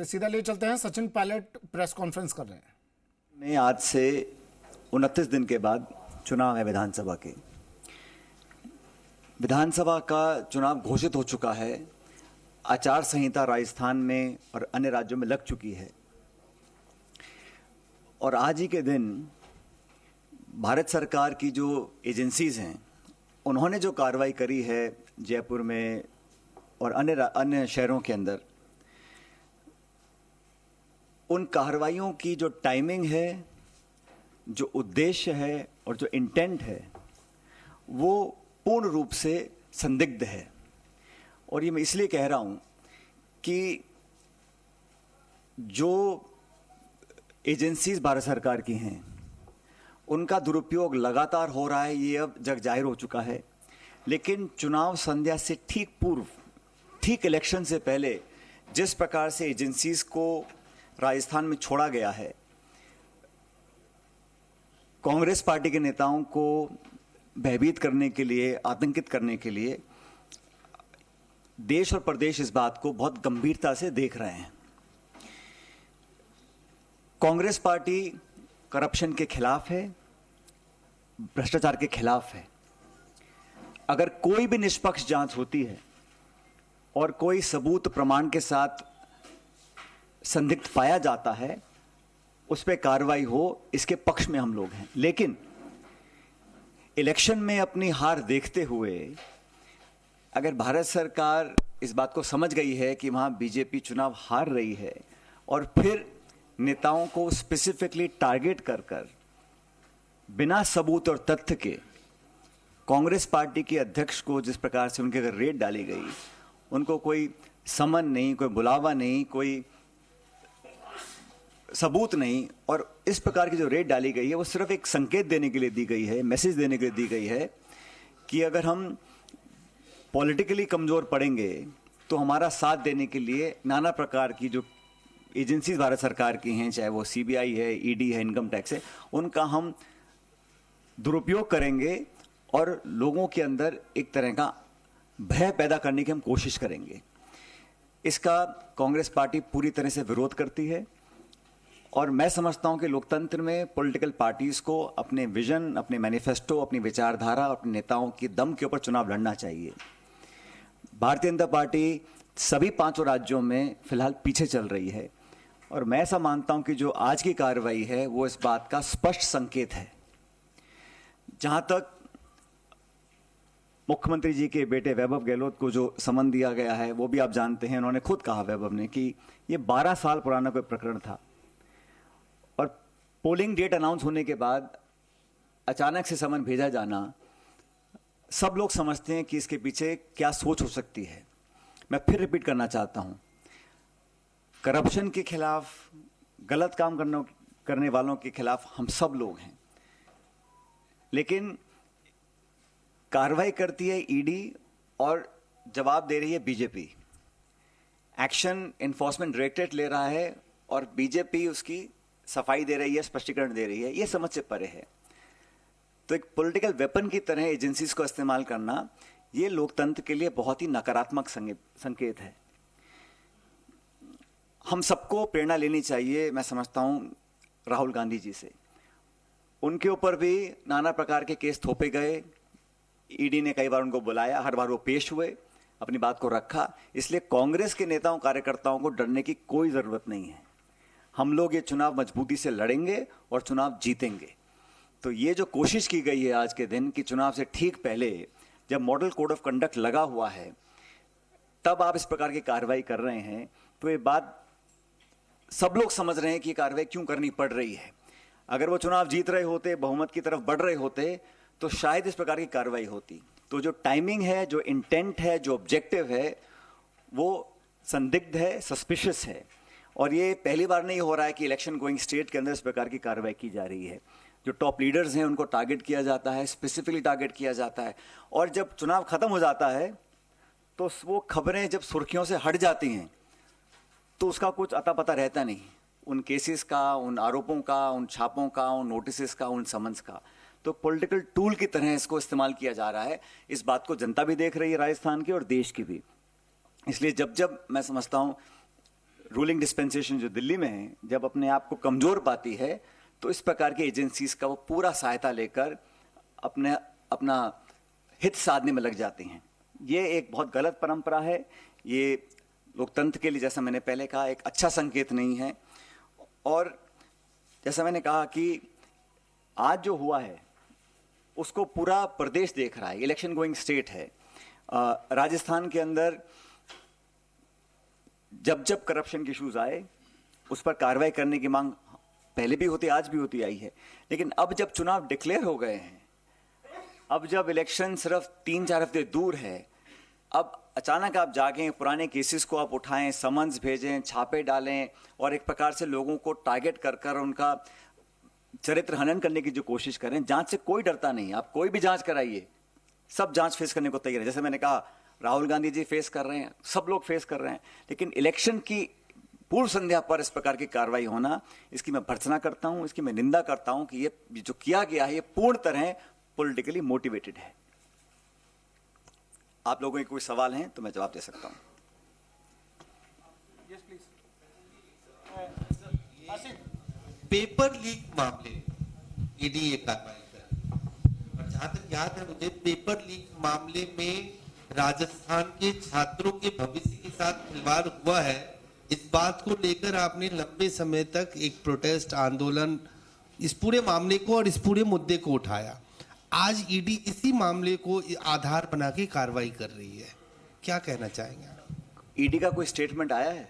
सीधा ले चलते हैं। सचिन पायलट प्रेस कॉन्फ्रेंस कर रहे हैं। में आज से 29 दिन के बाद चुनाव है विधानसभा के। विधानसभा का चुनाव घोषित हो चुका है। आचार संहिता राजस्थान में और अन्य राज्यों में लग चुकी है और आज ही के दिन भारत सरकार की जो एजेंसीज हैं उन्होंने जो कार्रवाई करी है जयपुर में और अन्य शहरों के अंदर, उन कार्रवाइयों की जो टाइमिंग है, जो उद्देश्य है और जो इंटेंट है वो पूर्ण रूप से संदिग्ध है। और ये मैं इसलिए कह रहा हूं कि जो एजेंसीज भारत सरकार की हैं उनका दुरुपयोग लगातार हो रहा है, ये अब जग जाहिर हो चुका है। लेकिन चुनाव संध्या से ठीक पूर्व, ठीक इलेक्शन से पहले जिस प्रकार से एजेंसीज को राजस्थान में छोड़ा गया है, कांग्रेस पार्टी के नेताओं को भयभीत करने के लिए, आतंकित करने के लिए देश और प्रदेश इस बात को बहुत गंभीरता से देख रहे हैं। कांग्रेस पार्टी करप्शन के खिलाफ है, भ्रष्टाचार के खिलाफ है। अगर कोई भी निष्पक्ष जांच होती है और कोई सबूत प्रमाण के साथ संदिग्ध पाया जाता है, उस पर कार्रवाई हो, इसके पक्ष में हम लोग हैं। लेकिन इलेक्शन में अपनी हार देखते हुए अगर भारत सरकार इस बात को समझ गई है कि वहां बीजेपी चुनाव हार रही है और फिर नेताओं को स्पेसिफिकली टारगेट कर कर बिना सबूत और तथ्य के कांग्रेस पार्टी के अध्यक्ष को जिस प्रकार से उनके अगर रेड डाली गई, उनको कोई समन नहीं, कोई बुलावा नहीं, कोई सबूत नहीं, और इस प्रकार की जो रेड डाली गई है वो सिर्फ एक संकेत देने के लिए दी गई है, मैसेज देने के लिए दी गई है कि अगर हम पॉलिटिकली कमजोर पड़ेंगे तो हमारा साथ देने के लिए नाना प्रकार की जो एजेंसीज भारत सरकार की हैं, चाहे वो सीबीआई है, ईडी है, इनकम टैक्स है, उनका हम दुरुपयोग करेंगे और लोगों के अंदर एक तरह का भय पैदा करने की हम कोशिश करेंगे। इसका कांग्रेस पार्टी पूरी तरह से विरोध करती है और मैं समझता हूं कि लोकतंत्र में पॉलिटिकल पार्टीज को अपने विजन, अपने मैनिफेस्टो, अपनी विचारधारा, अपने नेताओं की दम के ऊपर चुनाव लड़ना चाहिए। भारतीय जनता पार्टी सभी 5 राज्यों में फिलहाल पीछे चल रही है और मैं ऐसा मानता हूं कि जो आज की कार्रवाई है वो इस बात का स्पष्ट संकेत है। जहां तक मुख्यमंत्री जी के बेटे वैभव गहलोत को जो समन दिया गया है वो भी आप जानते हैं। उन्होंने खुद कहा, वैभव ने, कि ये 12 साल पुराना कोई प्रकरण था और पोलिंग डेट अनाउंस होने के बाद अचानक से समन भेजा जाना, सब लोग समझते हैं कि इसके पीछे क्या सोच हो सकती है। मैं फिर रिपीट करना चाहता हूं, करप्शन के खिलाफ, गलत काम करने वालों के खिलाफ हम सब लोग हैं, लेकिन कार्रवाई करती है ईडी और जवाब दे रही है बीजेपी। एक्शन एनफोर्समेंट डायरेक्टरेट ले रहा है और बीजेपी उसकी सफाई दे रही है, स्पष्टीकरण दे रही है। यह समझ से परे है। तो एक पॉलिटिकल वेपन की तरह एजेंसीज को इस्तेमाल करना, यह लोकतंत्र के लिए बहुत ही नकारात्मक संकेत है। हम सबको प्रेरणा लेनी चाहिए, मैं समझता हूं, राहुल गांधी जी से। उनके ऊपर भी नाना प्रकार के केस थोपे गए, ईडी ने कई बार उनको बुलाया, हर बार वो पेश हुए, अपनी बात को रखा। इसलिए कांग्रेस के नेताओं, कार्यकर्ताओं को डरने की कोई जरूरत नहीं है। हम लोग ये चुनाव मजबूती से लड़ेंगे और चुनाव जीतेंगे। तो ये जो कोशिश की गई है आज के दिन कि चुनाव से ठीक पहले जब मॉडल कोड ऑफ कंडक्ट लगा हुआ है तब आप इस प्रकार की कार्रवाई कर रहे हैं, तो ये बात सब लोग समझ रहे हैं कि कार्रवाई क्यों करनी पड़ रही है। अगर वो चुनाव जीत रहे होते, बहुमत की तरफ बढ़ रहे होते, तो शायद इस प्रकार की कार्रवाई होती। तो जो टाइमिंग है, जो इंटेंट है, जो ऑब्जेक्टिव है, वो संदिग्ध है, सस्पिशियस है। और ये पहली बार नहीं हो रहा है कि इलेक्शन गोइंग स्टेट के अंदर इस प्रकार की कार्रवाई की जा रही है। जो टॉप लीडर्स हैं उनको टारगेट किया जाता है, स्पेसिफिकली टारगेट किया जाता है। और जब चुनाव खत्म हो जाता है तो वो खबरें जब सुर्खियों से हट जाती हैं तो उसका कुछ अता पता रहता नहीं, उन केसेस का, उन आरोपों का, उन छापों का, उन नोटिस का, उन समन्स का। तो पॉलिटिकल टूल की तरह इसको इस्तेमाल किया जा रहा है। इस बात को जनता भी देख रही है, राजस्थान की और देश की भी। इसलिए जब जब मैं समझता हूं रूलिंग डिस्पेंसेशन जो दिल्ली में है, जब अपने आप को कमजोर पाती है तो इस प्रकार की एजेंसीज का वो पूरा सहायता लेकर अपना हित साधने में लग जाती हैं। ये एक बहुत गलत परंपरा है। ये लोकतंत्र के लिए, जैसा मैंने पहले कहा, एक अच्छा संकेत नहीं है। और जैसा मैंने कहा कि आज जो हुआ है उसको पूरा प्रदेश देख रहा है, इलेक्शन गोइंग स्टेट है। राजस्थान के अंदर जब जब करप्शन के इश्यूज आए उस पर कार्रवाई करने की मांग पहले भी होती, आज भी होती आई है। लेकिन अब जब चुनाव डिक्लेयर हो गए हैं, अब जब इलेक्शन सिर्फ 3-4 हफ्ते दूर है, अब अचानक आप जागें, पुराने केसेस को आप उठाएं, समन्स भेजें, छापे डालें और एक प्रकार से लोगों को टारगेट कर कर उनका चरित्र हनन करने की जो कोशिश करें। जांच से कोई डरता नहीं, आप कोई भी जांच कराइए, सब जांच फेस करने को तैयार है। जैसे मैंने कहा, राहुल गांधी जी फेस कर रहे हैं, सब लोग फेस कर रहे हैं। लेकिन इलेक्शन की पूर्व संध्या पर इस प्रकार की कार्रवाई होना, इसकी मैं भर्त्सना करता हूं, इसकी मैं निंदा करता हूं कि ये जो किया गया है ये पूर्ण तरह पॉलिटिकली मोटिवेटेड है। आप लोगों के कोई सवाल हैं तो मैं जवाब दे सकता हूं। पेपर लीक मामले ईडी ये कार्रवाई कर, और जहां तक याद है मुझे, पेपर लीक मामले में राजस्थान के छात्रों के भविष्य के साथ खिलवाड़ हुआ है। इस बात को लेकर आपने लंबे समय तक एक प्रोटेस्ट आंदोलन, इस पूरे मामले को और इस पूरे मुद्दे को उठाया। आज ईडी इसी मामले को आधार बना के कार्रवाई कर रही है, क्या कहना चाहेंगे आप? ईडी का कोई स्टेटमेंट आया है?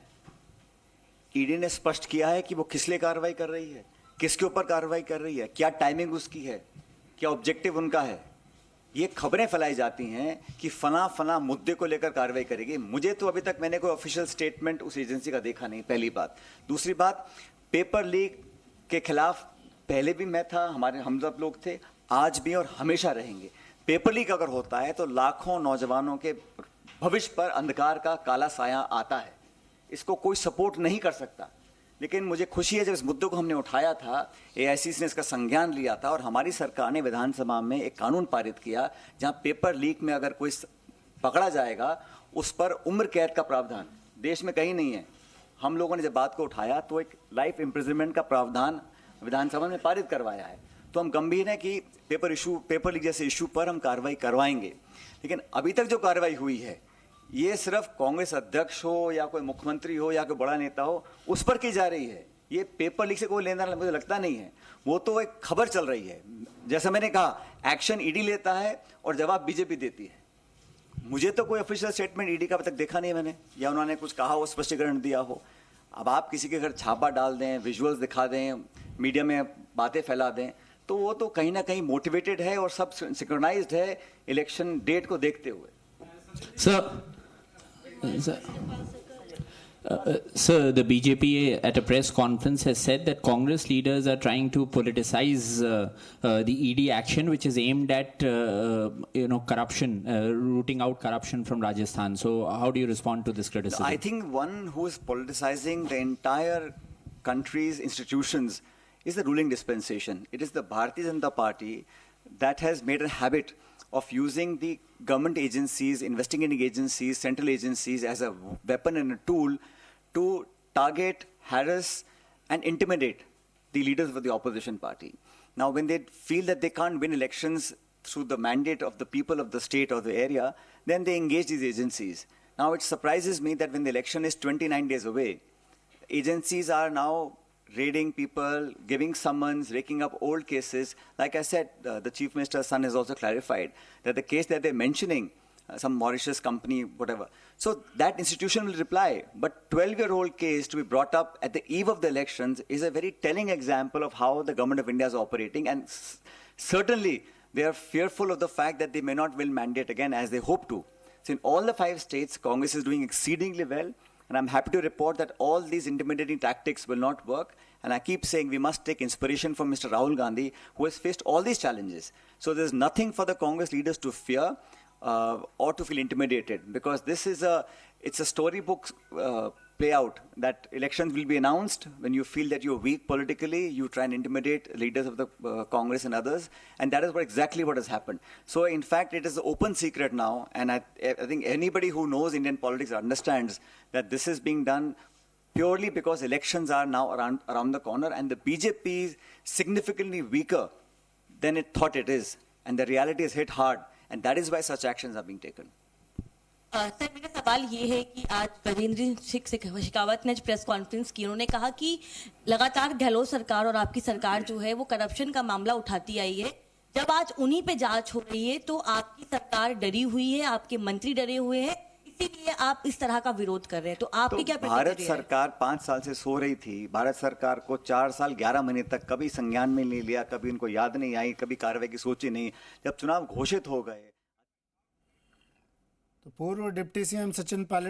ईडी ने स्पष्ट किया है कि वो किस लिए कार्रवाई कर रही है, किसके ऊपर कार्रवाई कर रही है, क्या टाइमिंग उसकी है, क्या ऑब्जेक्टिव उनका है। ये खबरें फैलाई जाती हैं कि फला मुद्दे को लेकर कार्रवाई करेगी। मुझे तो अभी तक मैंने कोई ऑफिशियल स्टेटमेंट उस एजेंसी का देखा नहीं, पहली बात। दूसरी बात, पेपर लीक के खिलाफ पहले भी मैं था, हम सब लोग थे, आज भी और हमेशा रहेंगे। पेपर लीक अगर होता है तो लाखों नौजवानों के भविष्य पर अंधकार का काला साया आता है, इसको कोई सपोर्ट नहीं कर सकता। लेकिन मुझे खुशी है, जब इस मुद्दे को हमने उठाया था, एआईसीसी ने इसका संज्ञान लिया था और हमारी सरकार ने विधानसभा में एक कानून पारित किया जहां पेपर लीक में अगर कोई पकड़ा जाएगा उस पर उम्र कैद का प्रावधान देश में कहीं नहीं है। हम लोगों ने जब बात को उठाया तो एक लाइफ इम्प्रिजनमेंट का प्रावधान विधानसभा में पारित करवाया है। तो हम गंभीर हैं कि पेपर लीक जैसे इशू पर हम कार्रवाई करवाएंगे। लेकिन अभी तक जो कार्रवाई हुई है ये सिर्फ कांग्रेस अध्यक्ष हो या कोई मुख्यमंत्री हो या कोई बड़ा नेता हो उस पर की जा रही है। ये पेपर लीक से कोई लेना मुझे लगता नहीं है, वो तो एक खबर चल रही है। जैसा मैंने कहा, एक्शन ईडी लेता है और जवाब बीजेपी देती है। मुझे तो कोई ऑफिशियल स्टेटमेंट ईडी का अभी तक देखा नहीं मैंने, या उन्होंने कुछ कहा हो, स्पष्टीकरण दिया हो। अब आप किसी के घर छापा डाल दें, विजुअल्स दिखा दें, मीडिया में बातें फैला दें, तो वो तो कहीं ना कहीं मोटिवेटेड है और सब सिंक्रोनाइज्ड है इलेक्शन डेट को देखते हुए। Sir, the BJP at a press conference has said that Congress leaders are trying to politicize the ED action, which is aimed at corruption, rooting out corruption from Rajasthan. So, how do you respond to this criticism? I think one who is politicizing the entire country's institutions is the ruling dispensation. It is the Bharatiya Janata Party that has made a habit of using the government agencies, investigating agencies, central agencies as a weapon and a tool to target, harass and intimidate the leaders of the opposition party. Now, when they feel that they can't win elections through the mandate of the people of the state or the area, then they engage these agencies. Now, it surprises me that when the election is 29 days away, agencies are now raiding people, giving summons, raking up old cases. Like I said, the Chief Minister's son has also clarified that the case that they're mentioning, some Mauritius company, whatever. So that institution will reply. But 12-year-old case to be brought up at the eve of the elections is a very telling example of how the government of India is operating. And certainly, they are fearful of the fact that they may not win mandate again as they hope to. So in all the 5 states, Congress is doing exceedingly well. And I'm happy to report that all these intimidating tactics will not work. And I keep saying we must take inspiration from Mr. Rahul Gandhi, who has faced all these challenges. So there's nothing for the Congress leaders to fear or to feel intimidated, because this is it's a storybook play out that elections will be announced. When you feel that you're weak politically, you try and intimidate leaders of the Congress and others. And that is exactly what has happened. So in fact, it is an open secret now. And I think anybody who knows Indian politics understands that this is being done purely because elections are now around the corner and the BJP is significantly weaker than it thought it is. And the reality is hit hard. And that is why such actions are being taken. Sir मेरा सवाल ये है कि आज गजेंद्र सिंह शेखावत ने press conference की, उन्होंने कहा कि लगातार गहलोत सरकार और आपकी सरकार जो है वो करप्शन का मामला उठाती आई है। जब आज उन्हीं पे जांच हो रही है तो आपकी सरकार डरी हुई है, आपके मंत्री डरे हुए हैं, इसीलिए आप इस तरह का विरोध कर रहे हैं। तो आपकी क्या प्रतिक्रिया है? भारत सरकार 5 साल से सो रही थी। भारत सरकार को 4 साल 11 महीने तक कभी संज्ञान में नहीं लिया, कभी उनको याद नहीं आई, कभी कार्रवाई की सोची नहीं। जब चुनाव घोषित हो गए तो पूर्व डिप्टी सीएम सचिन पायलट